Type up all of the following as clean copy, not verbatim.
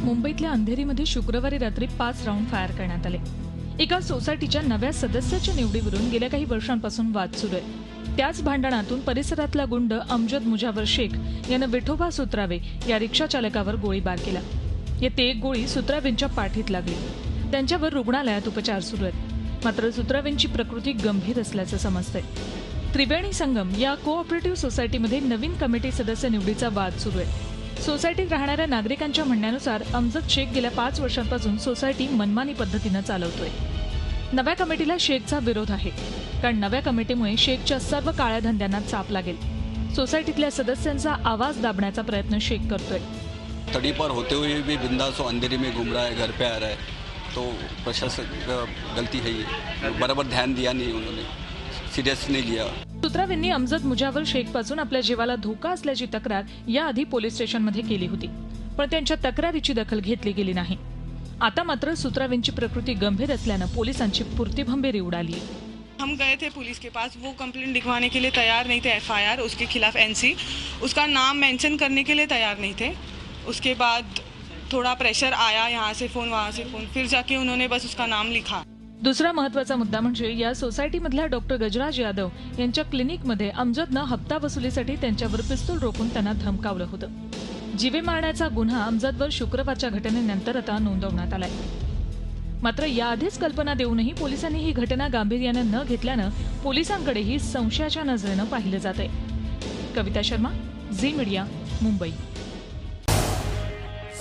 मुंबईतल्या अंधेरीमध्ये शुक्रवारी रात्री 5 राऊंड फायर करण्यात आले। एका सोसायटीच्या नव्या सदस्याच्या निवडीवरून गेल्या काही वर्षांपासून वाद सुरू आहे। त्याच भांडणातून परिसरातला गुंड अमजद मुजावर शेख यानं विठोबा सुत्रावे या रिक्षा चालकावर गोळीबार केला। येथे एक गोळी सुत्रावेंच्या पाठीत लागली। त्यांच्यावर रुग्णालयात उपचार सुरू आहेत, मात्र सुत्रावेंची प्रकृती गंभीर असल्याचं समजतंय। त्रिवेणी संगम या कोऑपरेटिव्ह सोसायटीमध्ये नवीन कमिटी सदस्य निवडीचा वाद सुरू आहे। सोसायटीत राहणाऱ्या नागरिकांच्या म्हणण्यानुसार अमजद शेख गेल्या 5 वर्षांपासून सोसायटी मनमानी पद्धतीनं चालवतोय। नव्या कमिटीला शेखचा विरोध आहे, कारण नव्या कमिटीमुळे शेखच्या सर्व काळ्या धंद्यांना चाप लागेल। सोसायटीतल्या सदस्यांचा आवाज दाबण्याचा प्रयत्न शेख करतोय। तड़ी पर होते हुए भी बिंदास अंधेरी में घूम रहा है, घर पे आ रहा है, तो प्रशासन का गलती है ये। बराबर ध्यान दिया नहीं उन्होंने, सीरियस नहीं लिया। सुत्रावेंनी अमजद मुजावर शेखपासून आपल्या जीवाला धोका असल्याची तक्रार याआधी पोलीस स्टेशनमध्ये केली होती, पण त्यांच्या तक्रारीची दखल घेतली गेली नाही। आता मात्र सुत्रावेंची प्रकृती गंभीर असल्यानं पोलिसांची पुरतीभंबेरी उडाली। हम गए थे पुलिस के पास, वो कंप्लेंट लिखवाने के लिए तैयार नहीं थे। एफआईआर उसके खिलाफ एनसी, उसका नाम मेंशन करने के लिए तैयार नहीं थे। उसके बाद थोड़ा प्रेशर आया, यहाँ से फोन वहाँ से फोन, फिर जाके उन्होंने बस उसका नाम लिखा। दुसरा महत्त्वाचा मुद्दा म्हणजे या सोसायटीमधल्या डॉक्टर गजराज यादव यांच्या क्लिनिकमध्ये अमजदनं हप्ता वसुलीसाठी त्यांच्यावर पिस्तूल रोखून त्यांना धमकावलं होतं। जीवे मारण्याचा गुन्हा अमजदवर शुक्रवारच्या घटनेनंतर आता नोंदवण्यात आलाय। मात्र याआधीच कल्पना देऊनही पोलिसांनी ही घटना गांभीर्यानं न घेतल्यानं पोलिसांकडेही संशयाच्या नजरेनं पाहिलं जातंय। कविता शर्मा, झी मीडिया, मुंबई।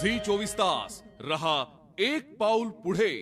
झी 24 तास रहा एक पाऊल पुढे।